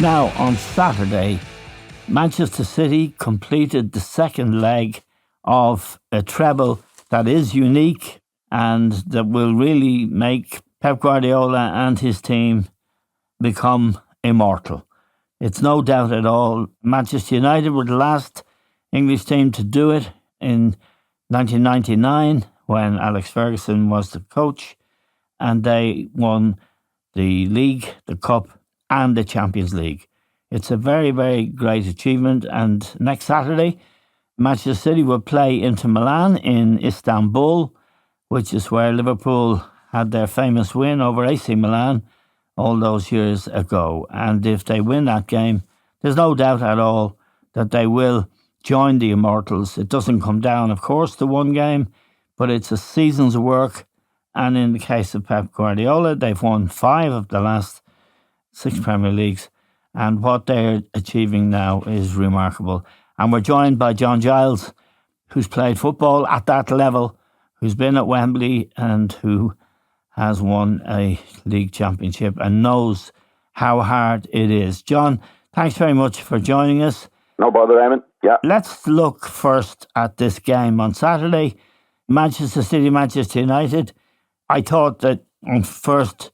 Now, on Saturday, Manchester City completed the second leg of a treble that is unique and that will really make Pep Guardiola and his team become immortal. It's no doubt at all. Manchester United were the last English team to do it in 1999 when Alex Ferguson was the coach, and they won the league, the cup and the Champions League. It's a very, very great achievement, and next Saturday Manchester City will play Inter Milan in Istanbul, which is where Liverpool had their famous win over AC Milan all those years ago. And if they win that game, there's no doubt at all that they will join the Immortals. It doesn't come down, of course, to one game, but it's a season's work. And in the case of Pep Guardiola, they've won 5 of the last 6 Premier Leagues. And what they're achieving now is remarkable. And we're joined by John Giles, who's played football at that level, who's been at Wembley and who has won a league championship and knows how hard it is. John, thanks very much for joining us. No bother, Eamon. Yeah. Let's look first at this game on Saturday. Manchester City, Manchester United. I thought that on first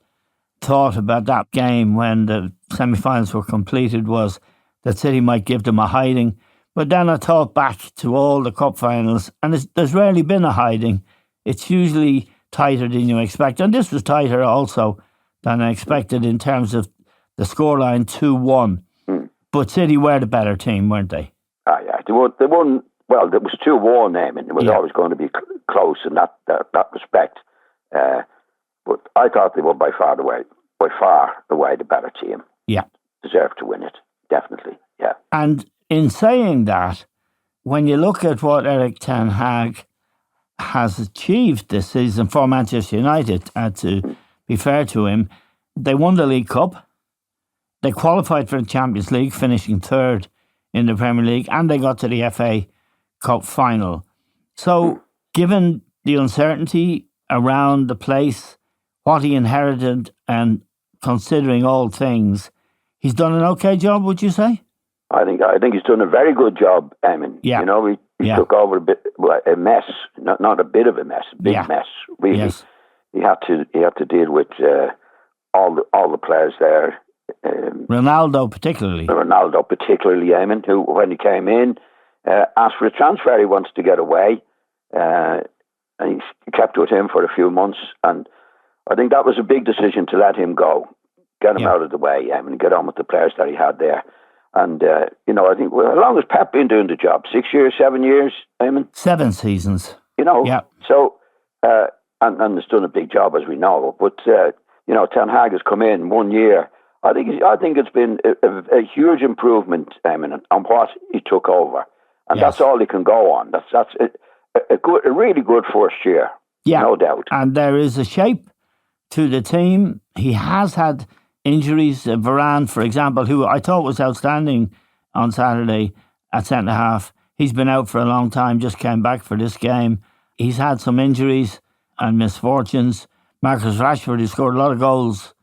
thought about that game when the semi-finals were completed was that City might give them a hiding. But then I thought back to all the cup finals, and there's rarely been a hiding. It's usually tighter than you expect. And this was tighter also than I expected in terms of the scoreline 2-1. But City were the better team, weren't they? Yeah, they won. Well, it was 2-1, Eamon. It was always going to be close in that respect. But I thought they were by far the way the better team. Yeah. Deserved to win it, definitely, yeah. And in saying that, when you look at what Erik ten Hag has achieved this season for Manchester United, to be fair to him, they won the League Cup, they qualified for the Champions League, finishing 3rd in the Premier League, and they got to the FA Cup Final. So, given the uncertainty around the place, what he inherited, and considering all things, he's done an okay job, would you say? I think he's done a very good job, Eamon. Yeah. You know, he took over a mess, not a bit of a mess, a big mess, really. Yes. He had to deal with all the players there. Ronaldo particularly, Eamon, who, when he came in, asked for a transfer. He wants to get away, and he kept with him for a few months. And I think that was a big decision to let him go, get him out of the way, and get on with the players that he had there. And, I think how long has Pep been doing the job? 6 years, 7 years, Eamon? 7 seasons. So, and it's done a big job, as we know. But, ten Hag has come in 1 year. I think it's been a huge improvement, Eamon, on what he took over. And that's all he can go on. That's a really good first year, no doubt. And there is a shape to the team. He has had injuries. Varane, for example, who I thought was outstanding on Saturday at centre-half. He's been out for a long time, just came back for this game. He's had some injuries and misfortunes. Marcus Rashford, who scored a lot of goals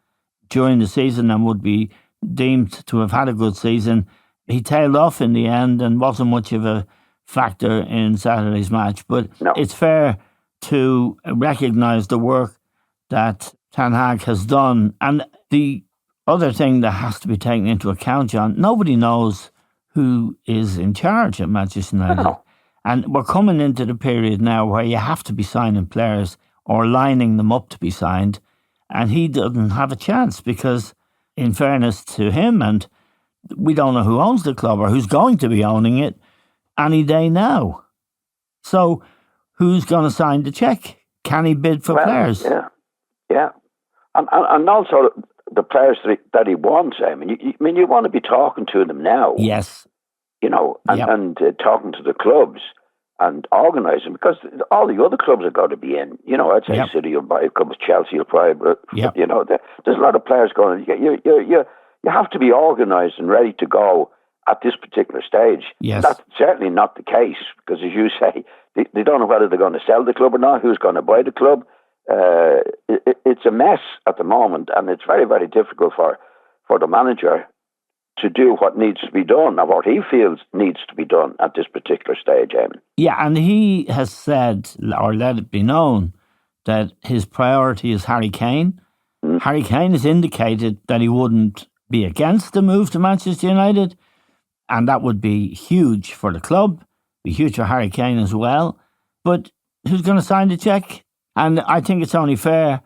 during the season and would be deemed to have had a good season, he tailed off in the end and wasn't much of a factor in Saturday's match. But it's fair to recognise the work that Ten Hag has done. And the other thing that has to be taken into account, John, nobody knows who is in charge at Manchester United. No. And we're coming into the period now where you have to be signing players or lining them up to be signed. And he doesn't have a chance because, in fairness to him, and we don't know who owns the club or who's going to be owning it any day now. So who's going to sign the cheque? Can he bid for players? Yeah. And also the players that he wants. I mean, you want to be talking to them now. Yes. And talking to the clubs and organising, because all the other clubs are going to be in. I'd say City will buy a couple, Chelsea will probably, there's a lot of players going. You have to be organised and ready to go at this particular stage. Yes. That's certainly not the case, because as you say, they don't know whether they're going to sell the club or not, who's going to buy the club. It's a mess at the moment, and it's very, very difficult for the manager to do what needs to be done, or what he feels needs to be done at this particular stage, Eamon. Yeah, and he has said, or let it be known, that his priority is Harry Kane. Harry Kane has indicated that he wouldn't be against the move to Manchester United, and that would be huge for the club, be huge for Harry Kane as well. But who's going to sign the cheque? And I think it's only fair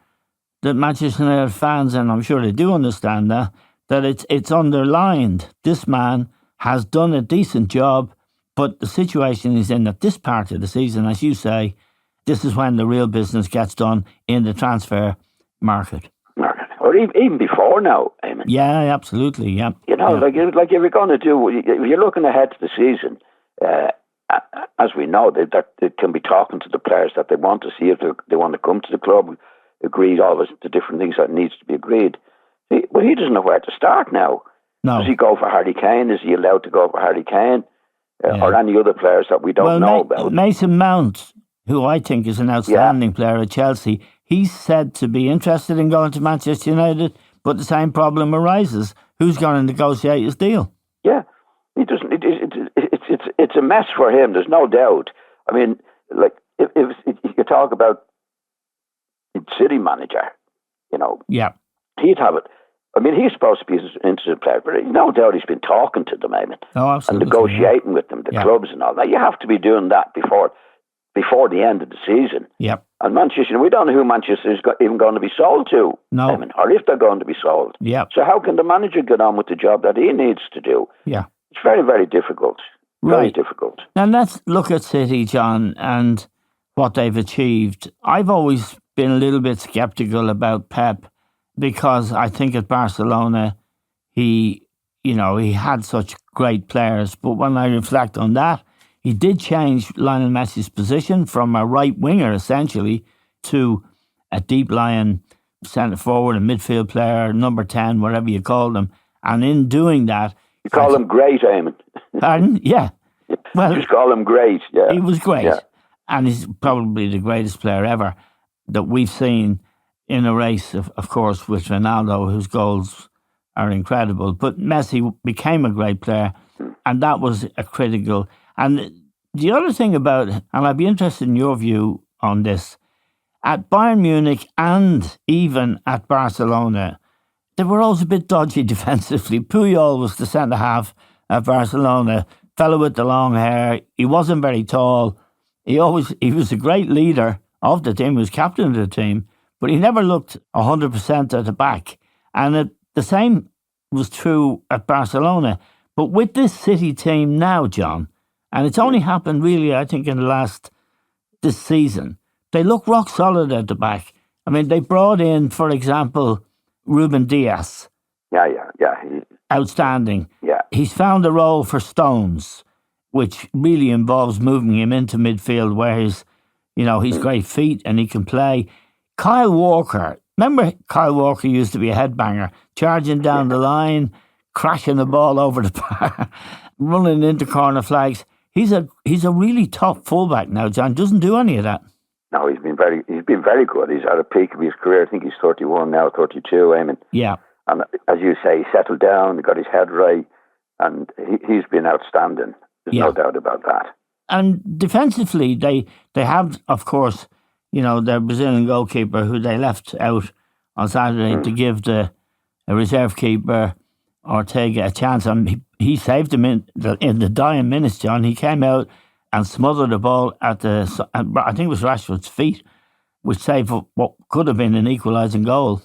that Manchester United fans, and I'm sure they do understand that it's underlined. This man has done a decent job, but the situation is in at this part of the season, as you say, this is when the real business gets done in the transfer market. Or even before now, Eamon. Yeah, absolutely, yeah. Like if you're going to do, if you're looking ahead to the season, as we know, that they can be talking to the players that they want to see if they want to come to the club, agreed always the different things that needs to be agreed. But he doesn't know where to start now. No. Does he go for Harry Kane? Is he allowed to go for Harry Kane? Or any other players that we don't know about? Mason Mount, who I think is an outstanding player at Chelsea, he's said to be interested in going to Manchester United, but the same problem arises. Who's going to negotiate his deal? Yeah, he doesn't. It's a mess for him. There's no doubt. I mean, like if you talk about City manager, he'd have it. I mean, he's supposed to be an interested player, but no doubt he's been talking to them, Eamon, and negotiating with them, the clubs and all that. You have to be doing that before the end of the season. Yep. And Manchester, we don't know who Manchester is even going to be sold to, Eamon, or if they're going to be sold. Yep. So how can the manager get on with the job that he needs to do? Yeah. It's very, very difficult. Very difficult. Now let's look at City, John, and what they've achieved. I've always been a little bit sceptical about Pep because I think at Barcelona he had such great players. But when I reflect on that, he did change Lionel Messi's position from a right winger essentially to a deep lying centre forward, a midfield player, number 10, whatever you call them. And in doing that, you call him great, Eamon. Pardon? Yeah. Well, just call him great. Yeah, he was great, yeah. And he's probably the greatest player ever that we've seen in a race, of course, with Ronaldo, whose goals are incredible. But Messi became a great player, and that was a critical. And the other thing about, and I'd be interested in your view on this, at Bayern Munich and even at Barcelona, they were always a bit dodgy defensively. Puyol was the centre half at Barcelona, fellow with the long hair. He wasn't very tall. He was a great leader of the team. He was captain of the team, but he never looked 100% at the back. And the same was true at Barcelona. But with this City team now, John, and it's only happened really, I think, in this season, they look rock solid at the back. I mean, they brought in, for example, Ruben Dias. Yeah. Outstanding. Yeah. He's found a role for Stones, which really involves moving him into midfield where he's great feet and he can play. Kyle Walker, remember Kyle Walker used to be a headbanger, charging down the line, crashing the ball over the bar, running into corner flags. He's a really top fullback now, John. Doesn't do any of that. No, he's been very good. He's at a peak of his career. I think he's 31 now, 32, Eamon. Yeah. And as you say, he settled down, he got his head right, and he's been outstanding. There's no doubt about that. And defensively, they have, of course, their Brazilian goalkeeper who they left out on Saturday to give the reserve keeper Ortega a chance, and he saved him in the dying minutes, John. He came out and smothered the ball I think it was Rashford's feet, which saved what could have been an equalising goal.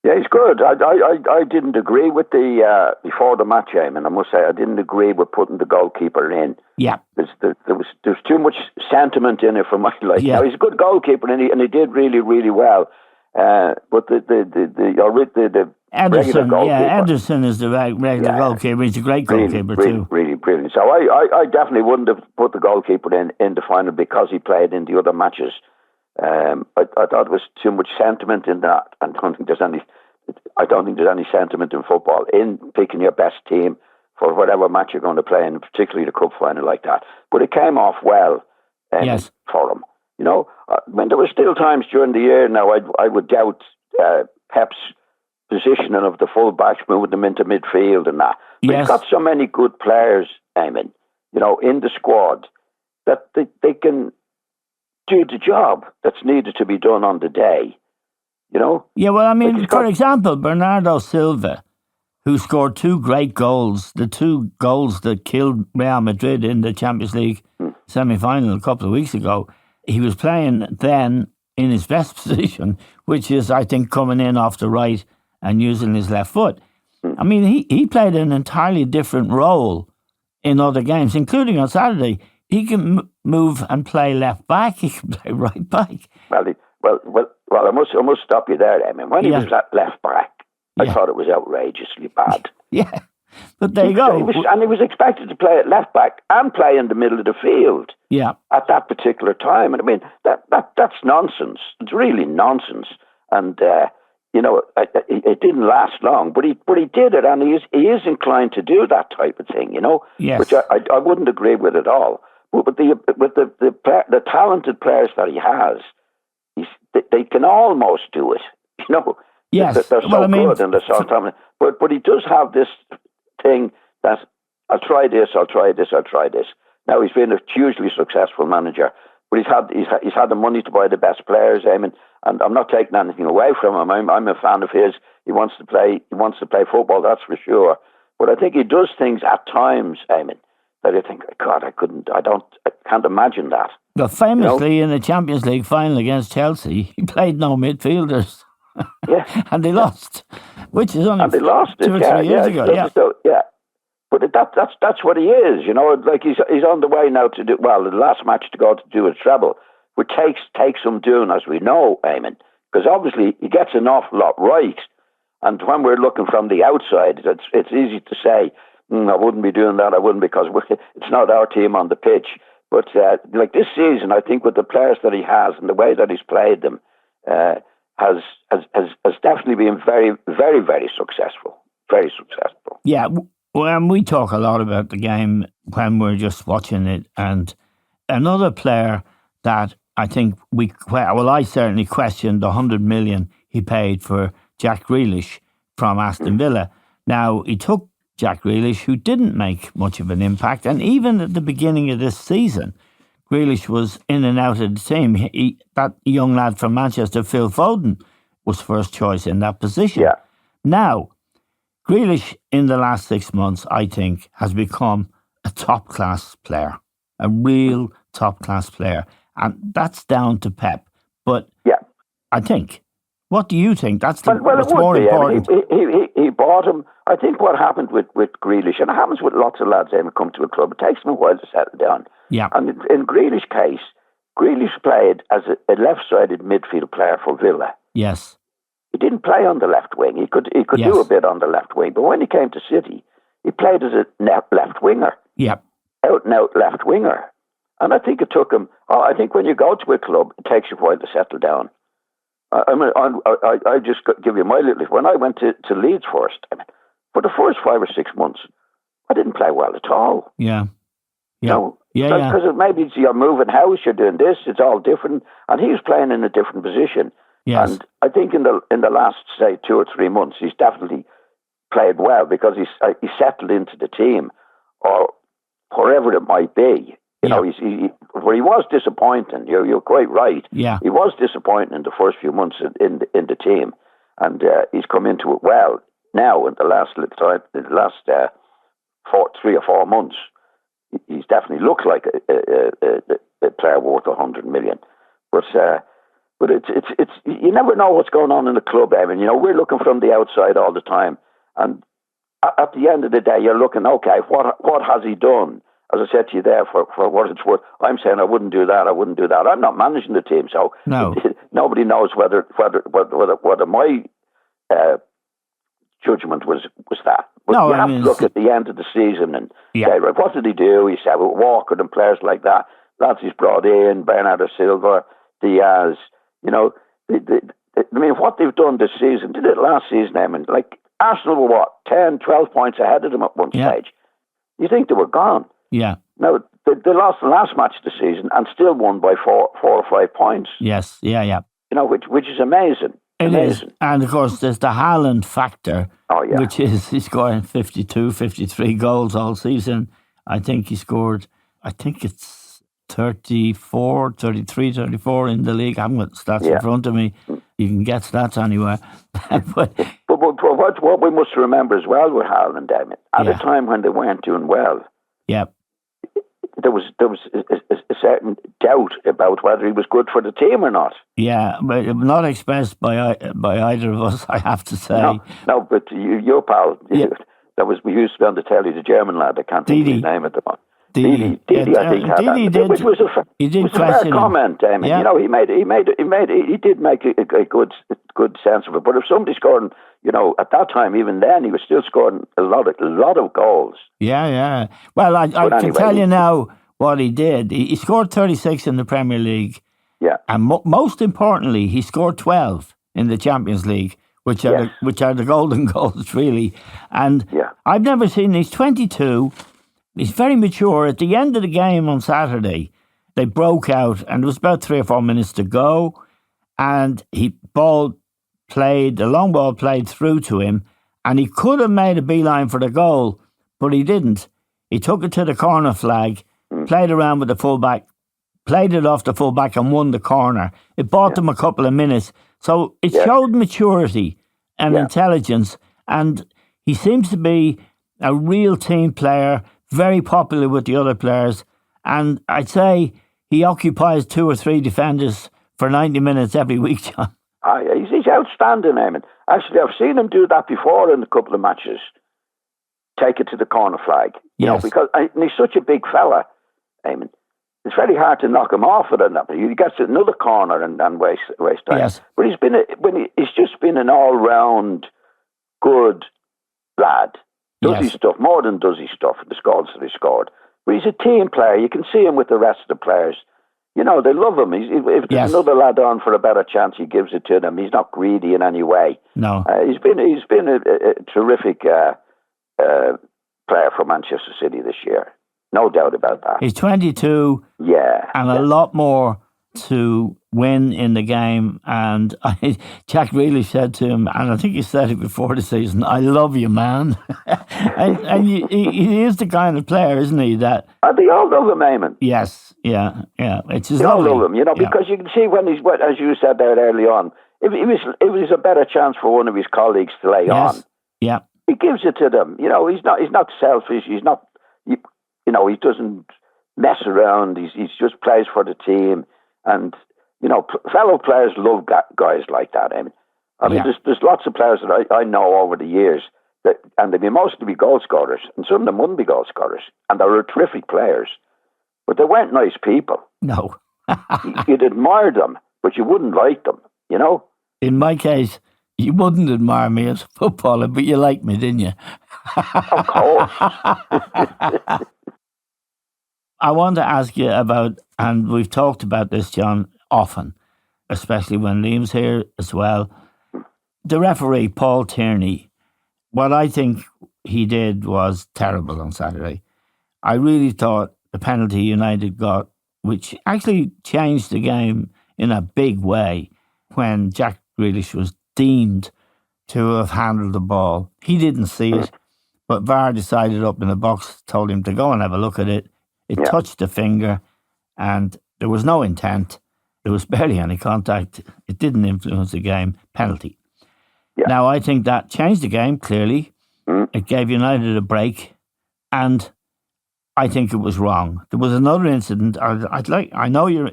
Yeah, he's good. I didn't agree with the before the match, Eamon. I must say I didn't agree with putting the goalkeeper in. Yeah, there's too much sentiment in it for my liking. Yeah. Now, he's a good goalkeeper and he did really, really well. But the Ederson, goalkeeper, Ederson is the regular goalkeeper. He's a great goalkeeper too. Really brilliant. So I definitely wouldn't have put the goalkeeper in the final because he played in the other matches. I thought there was too much sentiment in that. I don't think there's any sentiment in football in picking your best team for whatever match you're going to play, and particularly the cup final like that. But it came off well for him. When there were still times during the year now, I would doubt Pep's positioning of the full-backs, moving them into midfield and that. But he's got so many good players, Eamon, in the squad that they can do the job that's needed to be done on the day, Yeah, well, I mean, for example, Bernardo Silva, who scored 2 great goals, the 2 goals that killed Real Madrid in the Champions League semi-final a couple of weeks ago, he was playing then in his best position, which is, I think, coming in off the right and using his left foot. I mean, he played an entirely different role in other games, including on Saturday. He can move and play left back. He can play right back. Well, I must stop you there. I mean, when he was at left back, I thought it was outrageously bad. Yeah, but there you go. He was expected to play at left back and play in the middle of the field. Yeah, at that particular time, and I mean that's nonsense. It's really nonsense, and it didn't last long. But he did it, and he is inclined to do that type of thing. Yes. Which I wouldn't agree with at all. But the talented players that he has, they can almost do it. Yes. They're so good and they're so talented. But he does have this thing that I'll try this. Now he's been a hugely successful manager, but he's had the money to buy the best players. And I'm not taking anything away from him. I'm a fan of his. He wants to play football. That's for sure. But I think he does things at times, Eamon, that I think, God, I can't imagine that. Well, famously in the Champions League final against Chelsea, he played no midfielders. Yeah, and they lost, which is only and they lost 2 or 3 years ago. Yeah. But that's what he is, Like he's on the way now to do the last match to go to do a treble, which takes some doing, as we know, Eamon, because obviously he gets an awful lot right. And when we're looking from the outside, it's easy to say, I wouldn't be doing that. I wouldn't, because it's not our team on the pitch. But like this season, I think with the players that he has and the way that he's played them, has definitely been very, very, very successful. Very successful. Yeah. Well, we talk a lot about the game when we're just watching it, and another player that I think I certainly questioned the 100 million he paid for Jack Grealish from Aston Villa. Now, he took Jack Grealish, who didn't make much of an impact, and even at the beginning of this season, Grealish was in and out of the team. That young lad from Manchester, Phil Foden, was first choice in that position. Yeah. Now, Grealish, in the last 6 months, I think, has become a top-class player, a real top-class player. And that's down to Pep. But I think, what do you think? That's what's more important. He bought him. I think what happened with Grealish, and it happens with lots of lads who come to a club, it takes them a while to settle down. Yeah. And in Grealish's case, Grealish played as a left-sided midfield player for Villa. Yes. He didn't play on the left wing. He could do a bit on the left wing, but when he came to City, he played as a left winger. Yeah. Out and out left winger. And I think it took him. I think when you go to a club, it takes you a while to settle down. I just give you my little. When I went to Leeds first, for the first 5 or 6 months, I didn't play well at all. Yeah. Because maybe you're moving house, you're doing this, it's all different, and he was playing in a different position. Yes. And I think in the last, say, 2 or 3 months, he's definitely played well because he's settled into the team, or wherever it might be. Where he was disappointing. You're quite right. Yeah. He was disappointing in the first few months in the team, and he's come into it well now. In the last 3 or 4 months, he's definitely looked like a player worth 100 million. But it's you never know what's going on in the club, Evan. We're looking from the outside all the time, and at the end of the day, you're looking, okay, what has he done? As I said to you there, for what it's worth, I'm saying I wouldn't do that. I'm not managing the team, so nobody knows whether my judgment was that. But you have to look at the end of the season and say, right, what did he do? He said, with Walker and players like that, lads he's brought in, Bernardo Silva, Diaz. What they've done this season, did it last season, like Arsenal were 10, 12 points ahead of them at one stage. You think they were gone? Yeah. Now, they lost the last match of the season and still won by 4 or 5 points. Yes, yeah. Which is amazing. It is. Amazing. And of course, there's the Haaland factor, Oh, yeah. which is he's scoring 52, 53 goals all season. I think he scored, it's 34, 33, 34 in the league. I haven't got stats in front of me. You can get stats anywhere. but what we must remember as well with Haaland, Damien, at a time when they weren't doing well, there was a certain doubt about whether he was good for the team or not. Yeah, but not expressed by either of us, I have to say. No, but your pal, we used to be on the telly, the German lad, I can't think of his name at the moment. Didi, I think, had that. Which was a fair comment. Yeah. You know, he did make a good sense of it. But if somebody's scoring, you know, at that time, even then, he was still scoring a lot of goals. Yeah. Well, I can tell you now what he did. He scored 36 in the Premier League. Yeah. And most importantly, he scored 12 in the Champions League, which are the golden goals, really. And I've never seen. He's 22. He's very mature. At the end of the game on Saturday, they broke out, and there was about 3 or 4 minutes to go, and the long ball played through to him, and he could have made a beeline for the goal, but he didn't. He took it to the corner flag, played around with the fullback, played it off the fullback, and won the corner. It bought them a couple of minutes. So it showed maturity and intelligence, and he seems to be a real team player, very popular with the other players, and I'd say he occupies 2 or 3 defenders for 90 minutes every week, John. He's outstanding, Eamon. Actually, I've seen him do that before in a couple of matches. Take it to the corner flag. You know, because he's such a big fella, Eamon. It's very hard to knock him off with it. He gets another corner and waste time. Yes. But he's just been an all-round good lad. Does his stuff, more than does his stuff, the goals that he scored. But he's a team player. You can see him with the rest of the players. You know, they love him. If there's another lad on for a better chance, he gives it to them. He's not greedy in any way. No. He's been a terrific player for Manchester City this year. No doubt about that. He's 22. Yeah. And a lot more to win in the game. And Jack Grealish said to him, and I think he said it before the season, "I love you, man." and he is the kind of player, isn't he? That they all love him, Eamon. Yes, yeah. It's just they all love him, you know, because you can see when as you said there early on, it was a better chance for one of his colleagues to lay on. Yeah, he gives it to them. You know, he's not selfish. He's not, you know, he doesn't mess around. He just plays for the team. And, you know, fellow players love guys like that. I mean, there's lots of players that I know over the years, and they mostly be goal scorers, and some of them wouldn't be goal scorers, and they were terrific players, but they weren't nice people. No. You'd admire them, but you wouldn't like them, you know? In my case, you wouldn't admire me as a footballer, but you liked me, didn't you? Of course. I want to ask you about, and we've talked about this, John, often, especially when Liam's here as well. The referee, Paul Tierney, what I think he did was terrible on Saturday. I really thought the penalty United got, which actually changed the game in a big way, when Jack Grealish was deemed to have handled the ball. He didn't see it, but VAR decided up in the box, told him to go and have a look at it. It touched the finger, and there was no intent. There was barely any contact. It didn't influence the game. Penalty. Yeah. Now, I think that changed the game, clearly. It gave United a break, and I think it was wrong. There was another incident. I know you're,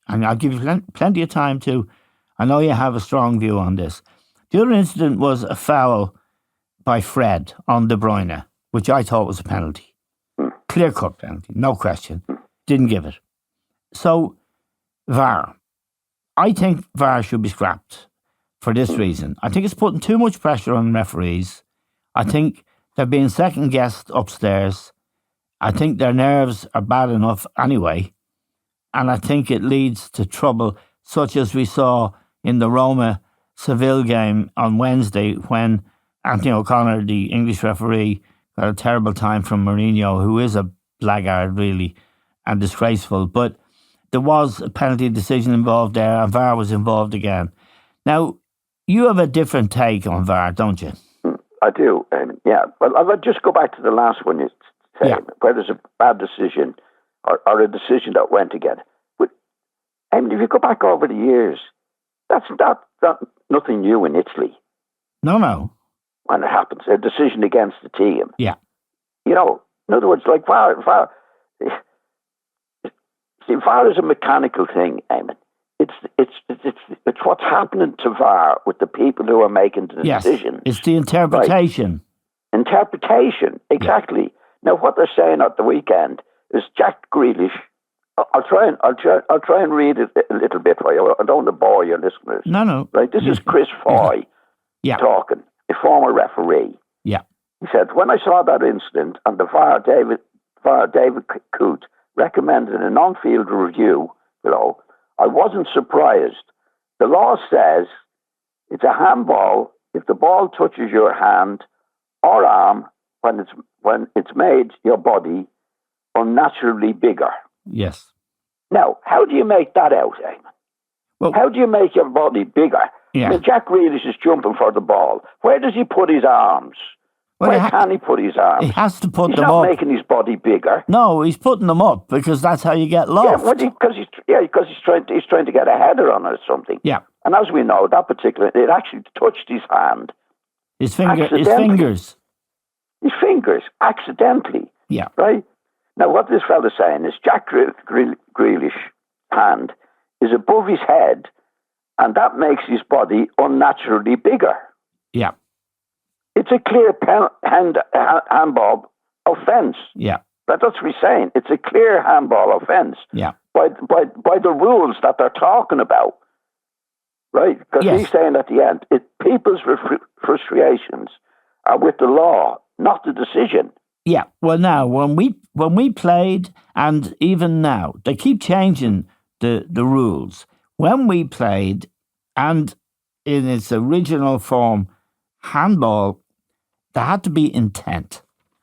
and I'll give you plenty of time to, I know you have a strong view on this. The other incident was a foul by Fred on De Bruyne, which I thought was a penalty. Clear-cut penalty, no question. Didn't give it. So, VAR. I think VAR should be scrapped for this reason. I think it's putting too much pressure on referees. I think they're being second-guessed upstairs. I think their nerves are bad enough anyway. And I think it leads to trouble, such as we saw in the Roma-Seville game on Wednesday, when Anthony O'Connor, the English referee, got a terrible time from Mourinho, who is a blackguard, really, and disgraceful. But there was a penalty decision involved there, and VAR was involved again. Now, You have a different take on VAR, don't you? I do. Yeah. Well, I'll just go back to the last one you said, where there's a bad decision or a decision that went again. But if you go back over the years, that's not nothing new in Italy. No. When it happens, a decision against the team. Yeah. In other words, like VAR. See, VAR is a mechanical thing, Eamon. It's what's happening to VAR with the people who are making the decisions. It's the interpretation. Right? Interpretation, exactly. Yeah. Now, what they're saying at the weekend is Jack Grealish. I'll try and read it a little bit for you. I don't want to bore your listeners. No. Right. This is Chris Foy talking, a former referee. Yeah. He said, when I saw that incident and the VAR David Coote recommended an on-field review below, I wasn't surprised. The law says it's a handball if the ball touches your hand or arm when it's made your body unnaturally bigger. Yes. Now, how do you make that out, Eamon? Well, how do you make your body bigger? Yeah. I mean, Jack Grealish is jumping for the ball. Where does he put his arms? Well, where can he put his arms? He has to put he's them up. He's not making his body bigger. No, he's putting them up because that's how you get lost. Because he's trying to get a header on it or something. Yeah. And as we know, it actually touched his hand. His fingers. His fingers, accidentally. Yeah. Right? Now, what this fella's saying is Jack Grealish's hand is above his head, and that makes his body unnaturally bigger. Yeah. It's a clear handball offence. Yeah. That's what he's saying. It's a clear handball offence. Yeah. By the rules that they're talking about. Right? Because he's saying at the end, people's frustrations are with the law, not the decision. Yeah. Well, now, when we played, and even now, they keep changing the rules. When we played, and in its original form, handball, there had to be intent.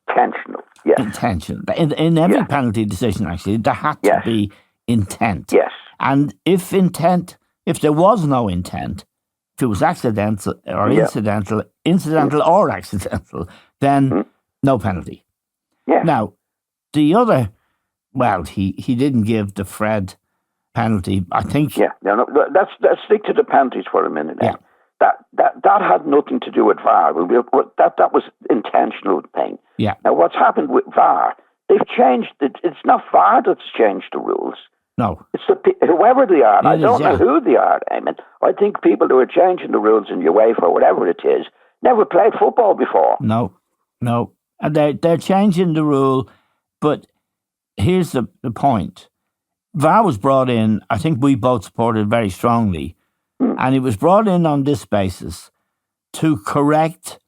Intentional, yes. Intention. In every penalty decision, actually, there had to be intent. Yes. And if there was no intent, if it was accidental or incidental or accidental, then no penalty. Yeah. Now, the other, he didn't give the Fred penalty, I think. Yeah. No, let's stick to the penalties for a minute. Yeah. That had nothing to do with VAR. That was intentional thing. Yeah. Now, what's happened with VAR? They've changed it. It's not VAR that's changed the rules. No. It's whoever they are. I don't know who they are. I think people who are changing the rules in UEFA, or whatever it is, never played football before. No. And they're changing the rule, but here's the point. VAR was brought in, I think we both supported very strongly, and it was brought in on this basis to correct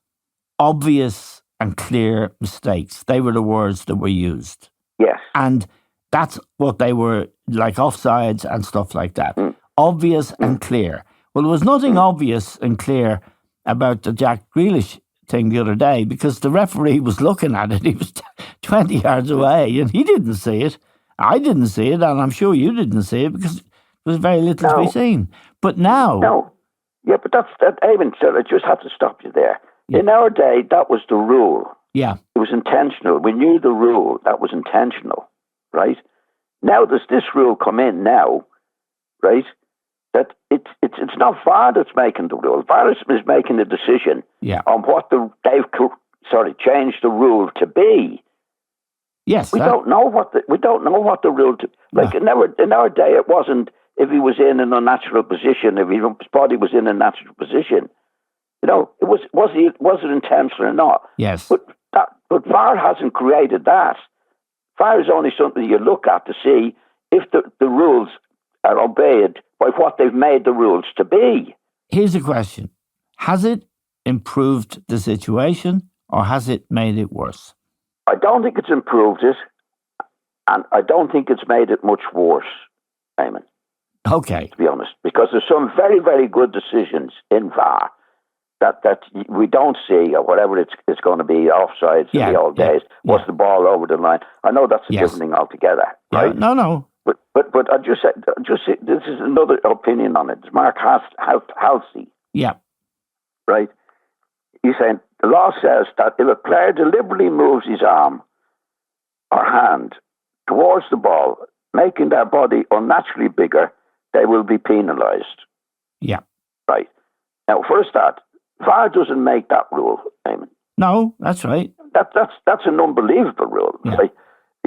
obvious and clear mistakes. They were the words that were used. Yes. And that's what they were, like offsides and stuff like that. Obvious and clear. Well, there was nothing obvious and clear about the Jack Grealish thing the other day because the referee was looking at it. He was 20 yards away and he didn't see it. I didn't see it, and I'm sure you didn't see it because there was very little to be seen. But now... No. Yeah, but that's Eamon, I just have to stop you there. Yeah. In our day, that was the rule. Yeah. It was intentional. We knew the rule. That was intentional, right? Now there's this rule come in now, right? That it's not VAR that's making the rule. VAR is making the decision on what they've changed the rule to be. Yes, we don't know what the rule to like. In our day, it wasn't if he was in an unnatural position, if his body was in a natural position. It was it intentional or not? Yes, but VAR hasn't created that. VAR is only something you look at to see if the rules are obeyed by what they've made the rules to be. Here's a question: has it improved the situation, or has it made it worse? I don't think it's improved it, and I don't think it's made it much worse, Eamon. Okay. To be honest, because there's some very, very good decisions in VAR that we don't see, or whatever it's going to be, offsides in the old days. Was the ball over the line? I know that's a different thing altogether, right? No. But I just say this is another opinion on it. It's Mark Halsey. Yeah. right? He's saying the law says that if a player deliberately moves his arm or hand towards the ball, making their body unnaturally bigger, they will be penalised. Yeah. Right. Now, first that, VAR doesn't make that rule, Eamon. No, that's right. That's an unbelievable rule. Yeah. Right?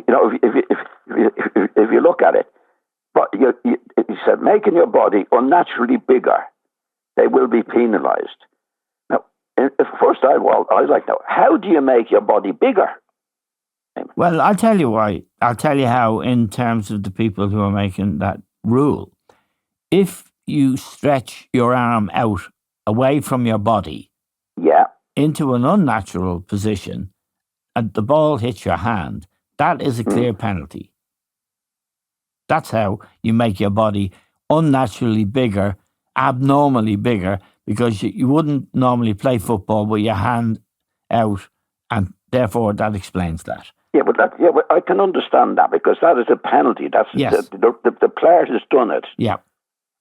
You know, if you look at it, but he said making your body unnaturally bigger, they will be penalised. Now, first I'd like to know, how do you make your body bigger? Well, I'll tell you why. I'll tell you how in terms of the people who are making that rule. If you stretch your arm out away from your body into an unnatural position and the ball hits your hand, that is a clear penalty. That's how you make your body unnaturally bigger, abnormally bigger, because you wouldn't normally play football with your hand out, and therefore that explains that. Yeah, but I can understand that because that is a penalty. That's yes. The player has done it. Yeah.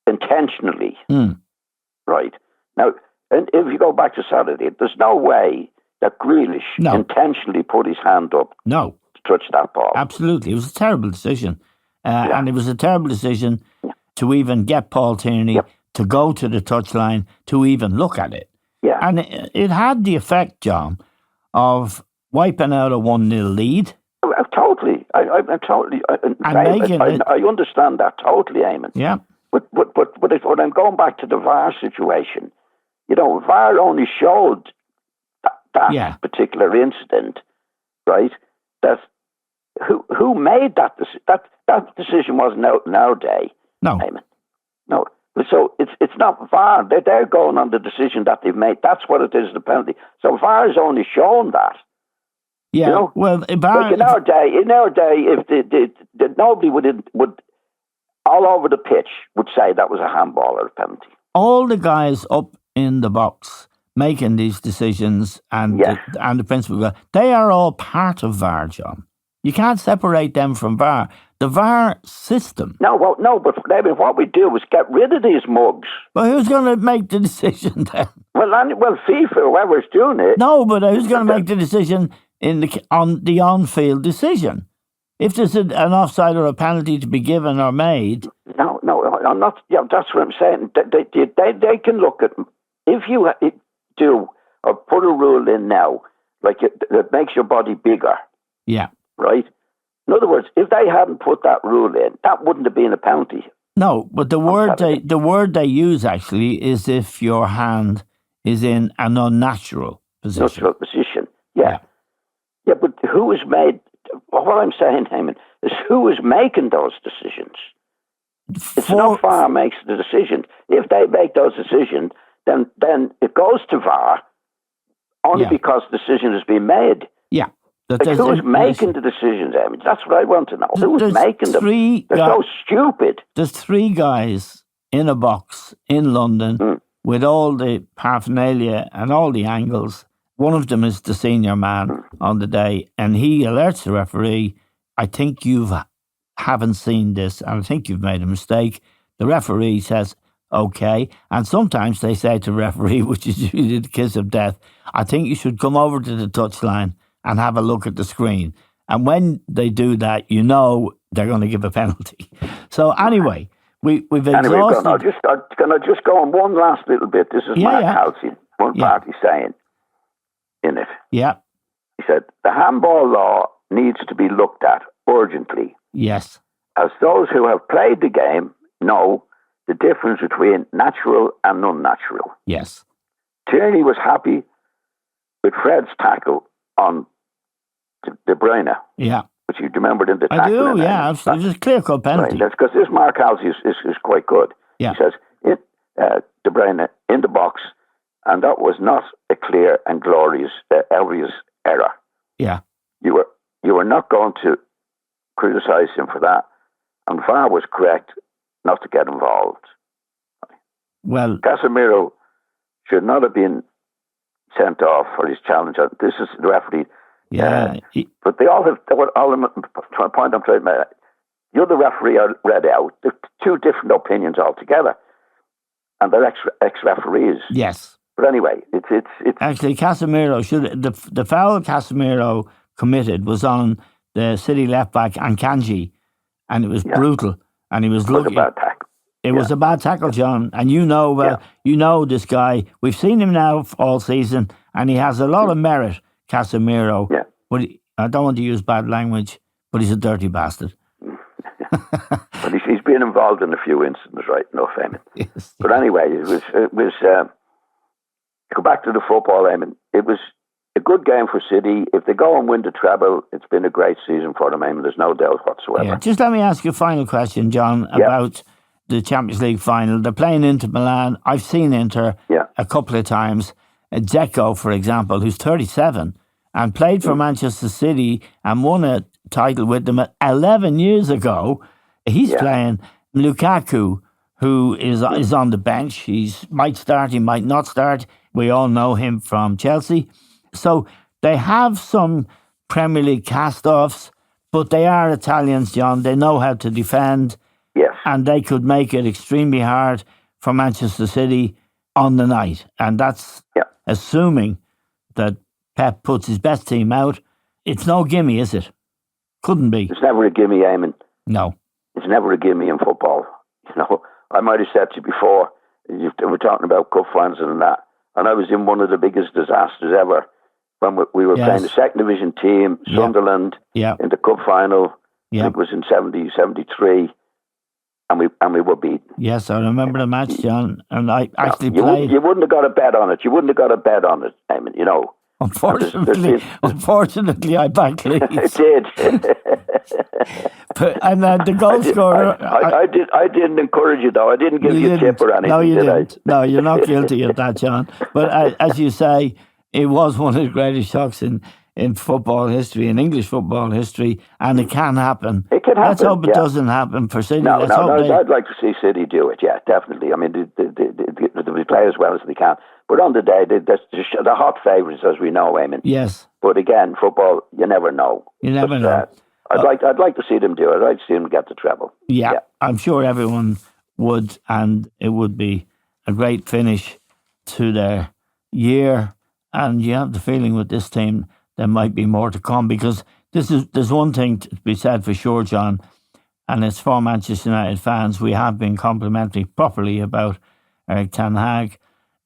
Intentionally. Right. Now, and if you go back to Saturday, there's no way that Grealish intentionally put his hand up to touch that ball. Absolutely. It was a terrible decision. And it was a terrible decision to even get Paul Tierney to go to the touchline to even look at it. Yeah. And it had the effect, John, of wiping out a 1-0 lead. Totally. I understand that totally, Eamon. Yeah. But when I'm going back to the VAR situation, you know, VAR only showed that particular incident, right? That who made that decision? That decision wasn't out in our day. No. Eamon. No. So it's not VAR. They're going on the decision that they've made. That's what it is, the penalty. So VAR has only shown that. Yeah. You know? Well, like in our day, if nobody would all over the pitch would say that was a handball or a penalty. All the guys up in the box making these decisions and the principal, they are all part of VAR, John. You can't separate them from VAR. The VAR system. No, but what we do is get rid of these mugs. Well, who's going to make the decision then? Well, FIFA, whoever's doing it. No, but who's going to make the decision on the on-field decision? If there's an offside or a penalty to be given or made. No, I'm not. Yeah, that's what I'm saying. They can look at, if you do or put a rule in now, like that makes your body bigger. Yeah. Right? In other words, if they hadn't put that rule in, that wouldn't have been a penalty. No, but the word they use actually is if your hand is in an unnatural position. Natural position, yeah. Yeah, but who has made... What I'm saying, Eamon, is who is making those decisions? It's not VAR makes the decision. If they make those decisions, then it goes to VAR only because the decision has been made. Yeah. Who's making the decisions, Eamon? That's what I want to know. Who's making them? They're so stupid. There's 3 guys in a box in London with all the paraphernalia and all the angles. One of them is the senior man on the day, and he alerts the referee, I think you haven't seen this, and I think you've made a mistake. The referee says, okay. And sometimes they say to the referee, which is usually the kiss of death, I think you should come over to the touchline and have a look at the screen. And when they do that, you know they're going to give a penalty. So anyway, we've exhausted... Can I just go on one last little bit? This is Mark Halsey, one party saying in it. Yeah. He said, the handball law needs to be looked at urgently. Yes. As those who have played the game know the difference between natural and unnatural. Yes. Tierney was happy with Fred's tackle on De Bruyne. Yeah. Which you remembered in the tackle. I do, yeah. It was a clear-cut penalty. Right, that's because this Mark Halsey is quite good. Yeah. He says, De Bruyne in the box, and that was not a clear and glorious, obvious error. Yeah. You were not going to criticise him for that, and VAR was correct not to get involved. Well, Casemiro should not have been sent off for his challenge. This is the referee. Yeah. But they all have, the point I'm trying to make, the other referee I read out, they're 2 different opinions altogether. And they're ex-referees. Yes. But anyway, it's actually Casemiro the foul Casemiro committed was on the City left back Akanji, and it was brutal, and he was looking. It was a bad tackle. It was a bad tackle, John, and you know this guy. We've seen him now all season, and he has a lot of merit, Casemiro. Yeah. But I don't want to use bad language, but he's a dirty bastard. But he's been involved in a few incidents, right enough, Eamon. Yes. But anyway, it was go back to the football, Eamon. It was a good game for City. If they go and win the treble, it's been a great season for them, Eamon. There's no doubt whatsoever. Yeah. Just let me ask you a final question, John, about the Champions League final. They're playing Inter Milan. I've seen Inter a couple of times. Dzeko, for example, who's 37 and played for Manchester City and won a title with them 11 years ago. He's playing Lukaku, who is on the bench. He might start, he might not start. We all know him from Chelsea. So they have some Premier League cast-offs, but they are Italians, John. They know how to defend. Yes. And they could make it extremely hard for Manchester City on the night. And that's assuming that Pep puts his best team out. It's no gimme, is it? Couldn't be. It's never a gimme, Eamon. No. It's never a gimme in football. I might have said to you before, we're talking about cup finals and that, and I was in one of the biggest disasters ever when we were playing the second division team, Sunderland, in the cup final. It was in 73. And we were beaten. Yes, I remember the match, John. And I actually played. You wouldn't have got a bet on it. Eamon, Unfortunately, I backed Leeds. It did. And the goal scorer. I didn't encourage you, though. I didn't give you a tip or anything. No, you didn't. I? No, you're not guilty of that, John. But as you say, it was one of the greatest shocks in football history, in English football history, and it can happen. It can happen. Let's hope it doesn't happen for City. No, I'd like to see City do it, definitely. I mean, they play as well as they can. But on the day, they're hot favourites, as we know, Eamon. Yes. But again, football, you never know. You never know. I'd like to see them do it. I'd like to see them get the treble. Yeah, I'm sure everyone would, and it would be a great finish to their year. And you have the feeling with this team there might be more to come, because there's one thing to be said for sure, John, and it's for Manchester United fans. We have been complimentary properly about Erik ten Hag.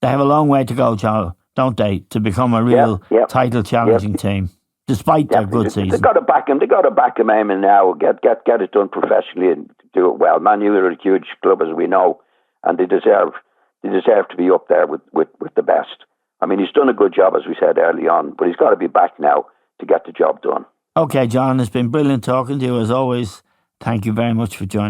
They have a long way to go, John, don't they, to become a real title challenging team, despite their good season. They've got to back him. Eamon, now. Get it done professionally and do it well. Man Utd are a huge club, as we know, and they deserve to be up there with the best. I mean, he's done a good job, as we said early on, but he's got to be back now to get the job done. Okay, John, it's been brilliant talking to you as always. Thank you very much for joining.